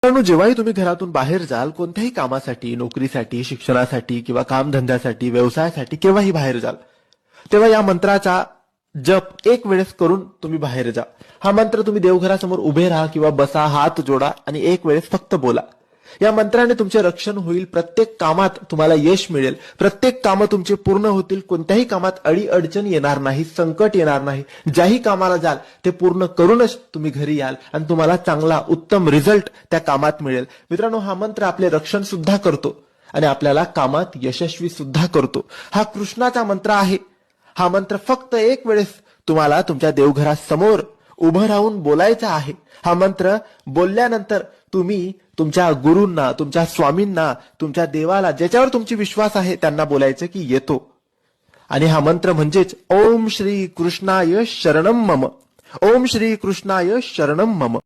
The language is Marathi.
मित्रांनो, जेव्हाही तुम्ही घरातून बाहेर जाल, कोणत्याही कामासाठी, नोकरीसाठी, शिक्षणासाठी किंवा कामधंद्यासाठी, व्यवसायासाठी केव्हाही बाहेर जाल, तेव्हा या मंत्राचा जप एक वेळेस करून तुम्ही बाहेर जा. हा मंत्र तुम्ही देवघरासमोर उभे राहा किंवा बसा, हात जोडा आणि एक वेळेस फक्त बोला. या मंत्राने तुमचे रक्षण होईल. प्रत्येक कामात तुम्हाला यश मिळेल. प्रत्येक कामं तुमची पूर्ण होतील. कोणत्याही कामात अडचण येणार नाही, संकट येणार नाही. ज्याही कामाला जाल ते पूर्ण करूनच तुम्ही घरी याल आणि तुम्हाला चांगला उत्तम रिझल्ट त्या कामात मिळेल. मित्रांनो, हा मंत्र आपले रक्षण सुद्धा करतो आणि आपल्याला कामात यशस्वी सुद्धा करतो. हा कृष्णाचा मंत्र आहे. हा मंत्र फक्त एक वेळेस तुम्हाला तुमच्या देवघरासमोर उभं राहून बोलायचा आहे. हा मंत्र बोलल्यानंतर तुम्ही तुमच्या गुरूंना, तुमच्या स्वामींना, तुमच्या देवाला, ज्याच्यावर तुमची विश्वास आहे त्यांना बोलायचं की येतो. आणि हा मंत्र म्हणजेच ओम श्री कृष्णाय शरणम मम. ओम श्री कृष्णाय शरणम मम.